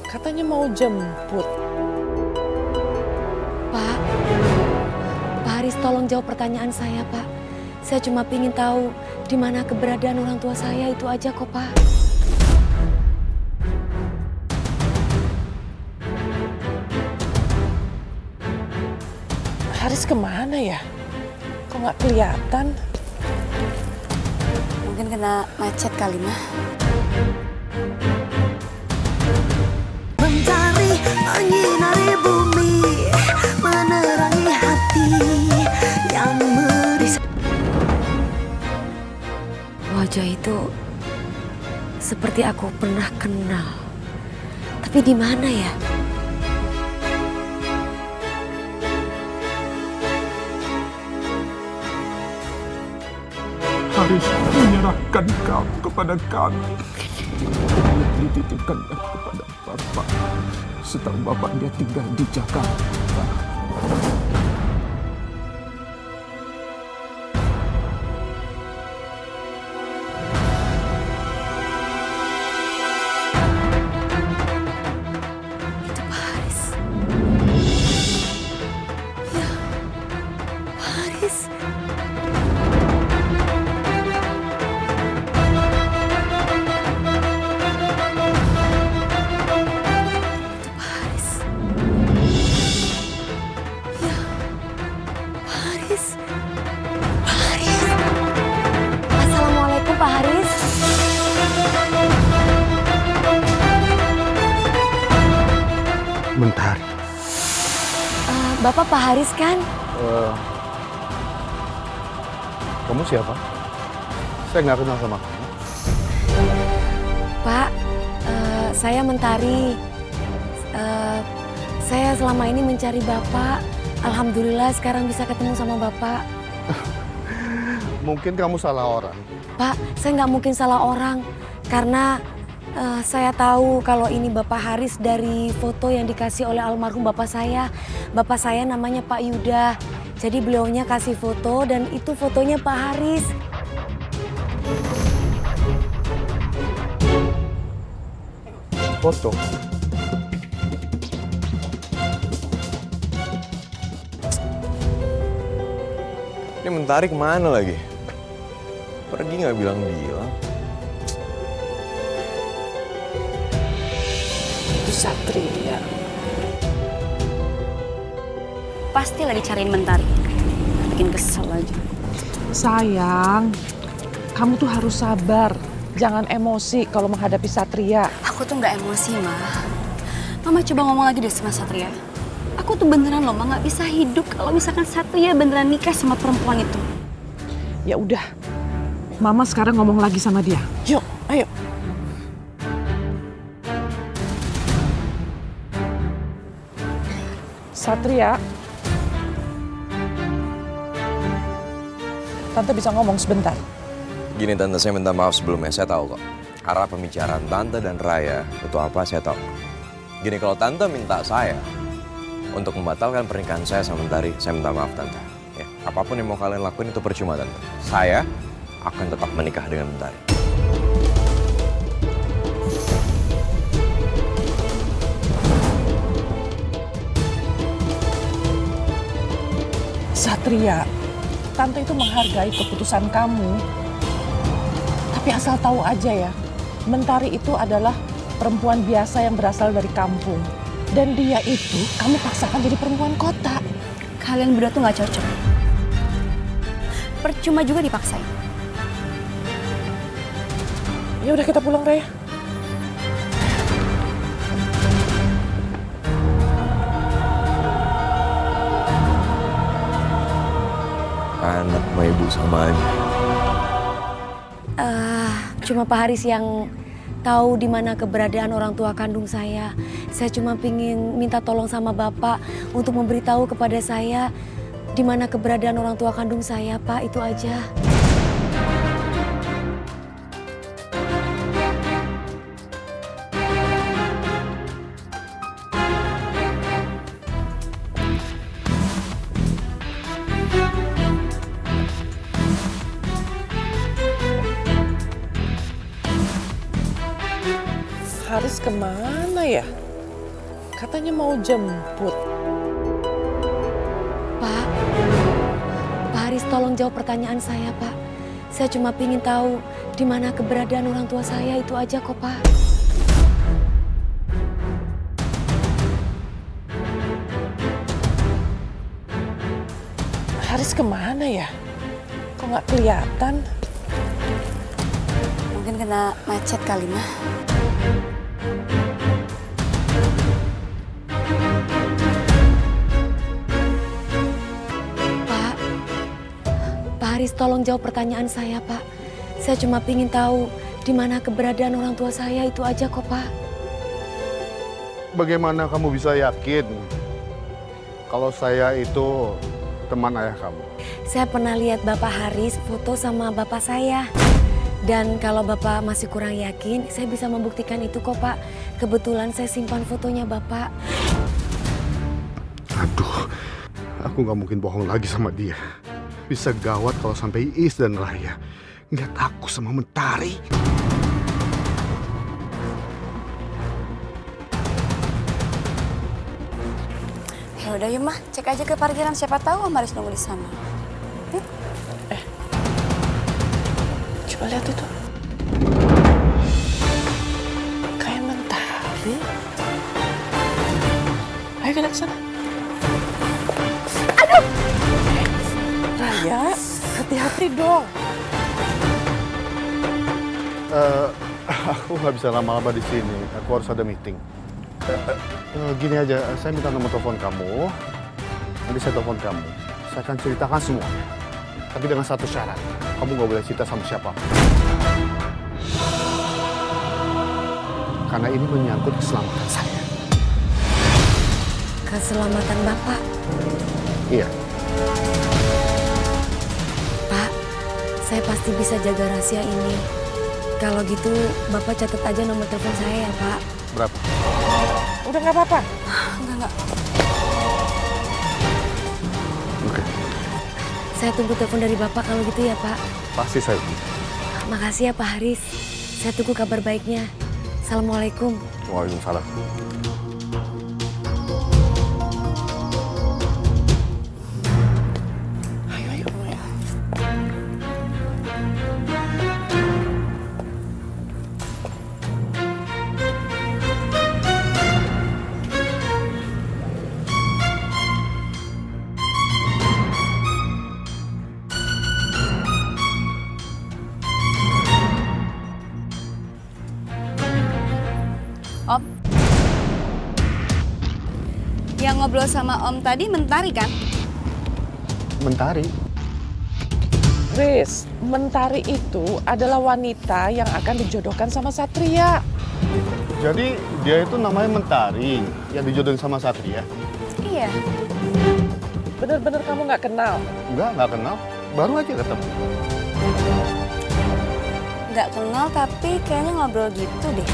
Katanya mau jemput. Pak Haris tolong jawab pertanyaan saya, Pak. Saya cuma ingin tahu di mana keberadaan orang tua saya, itu aja kok, Pak. Haris kemana ya? Kok nggak kelihatan? Mungkin kena macet kali, Mah. Mentari menyinari bumi, menerangi hati yang Wajah itu seperti aku pernah kenal. Tapi di mana ya? Haris menyerahkan kau kepada kami. Dititipkan kepada Bapak. Setelah Bapak dia tinggal di Jakarta. Itu Pak Haris. Ya, Pak Haris. Assalamualaikum Pak Haris. Mentari. Bapak Pak Haris kan? Kamu siapa? Saya nggak kenal sama kamu. Pak, saya Mentari. Saya selama ini mencari Bapak. Alhamdulillah sekarang bisa ketemu sama Bapak. Mungkin kamu salah orang. Pak, saya nggak mungkin salah orang. Karena saya tahu kalau ini Bapak Haris dari foto yang dikasih oleh almarhum Bapak saya. Bapak saya namanya Pak Yuda. Jadi beliaunya kasih foto dan itu fotonya Pak Haris. Foto. Ini Mentari kemana lagi? Pergi nggak bilang-bilang. Itu Satria. Pasti lagi cariin Mentari. Bikin kesel aja. Sayang, kamu tuh harus sabar. Jangan emosi kalau menghadapi Satria. Aku tuh nggak emosi, Mah. Mama coba ngomong lagi deh sama Satria. Aku tuh beneran loh, Mah, nggak bisa hidup kalau misalkan Satria beneran nikah sama perempuan itu. Ya udah, Mama sekarang ngomong lagi sama dia. Yuk, ayo. Satria. Tante bisa ngomong sebentar. Gini Tante, saya minta maaf sebelumnya. Saya tahu kok arah pembicaraan Tante dan Raya itu apa, saya tahu. Gini, kalau Tante minta saya untuk membatalkan pernikahan saya sama Mentari, saya minta maaf Tante. Ya, apapun yang mau kalian lakuin itu percuma Tante. Saya akan tetap menikah dengan Mentari. Satria, Tante itu menghargai keputusan kamu. Tapi asal tahu aja ya, Mentari itu adalah perempuan biasa yang berasal dari kampung. Dan dia itu kamu paksakan jadi perempuan kota. Kalian berdua tuh nggak cocok. Percuma juga dipaksain. Ya udah kita pulang, Raya. Anak sama ibu sama aja. Cuma Pak Haris yang tahu di mana keberadaan orang tua kandung saya. Saya cuma pingin minta tolong sama Bapak untuk memberitahu kepada saya di mana keberadaan orang tua kandung saya, Pak. Itu aja. Haris kemana ya? Katanya mau jemput. Pak, Pak Haris tolong jawab pertanyaan saya, Pak. Saya cuma pingin tahu di mana keberadaan orang tua saya, itu aja kok, Pak. Haris kemana ya? Kok nggak kelihatan? Mungkin kena macet kali, Mah. Pak, Pak Haris tolong jawab pertanyaan saya, Pak. Saya cuma pingin tahu di mana keberadaan orang tua saya, itu aja kok, Pak. Bagaimana kamu bisa yakin kalau saya itu teman ayah kamu? Saya pernah lihat Bapak Haris foto sama Bapak saya. Dan kalau Bapak masih kurang yakin, saya bisa membuktikan itu kok, Pak. Kebetulan saya simpan fotonya Bapak. Aduh, aku nggak mungkin bohong lagi sama dia. Bisa gawat kalau sampai Iis dan Raya ngeliat aku sama Mentari. Ya udah yuk, Mah. Cek aja ke parkiran, siapa tahu Om Haris nunggu di sana. Coba lihat itu. Kayak Mentari. Ayo kita ke sana. Aduh! Raya, hati-hati dong. Aku nggak bisa lama-lama di sini. Aku harus ada meeting. Gini aja, saya minta nomor telepon kamu. Nanti saya telepon kamu. Saya akan ceritakan semuanya. Tapi dengan satu syarat, kamu nggak boleh cerita sama siapa. Karena ini menyangkut keselamatan saya. Keselamatan Bapak. Iya. Pak, saya pasti bisa jaga rahasia ini. Kalau gitu, Bapak catat aja nomor telepon saya ya, Pak. Berapa? Udah nggak apa-apa. Enggak. Oke. Saya tunggu telepon dari Bapak kalau gitu ya, Pak. Pasti saya. Makasih ya, Pak Haris. Saya tunggu kabar baiknya. Assalamualaikum. Waalaikumsalam. Ayo. Om. Yang ngobrol sama Om tadi Mentari kan? Mentari? Riz, Mentari itu adalah wanita yang akan dijodohkan sama Satria. Jadi dia itu namanya Mentari yang dijodohin sama Satria? Iya. Bener-bener kamu nggak kenal? Nggak kenal. Baru aja ketemu. Nggak kenal tapi kayaknya ngobrol gitu deh.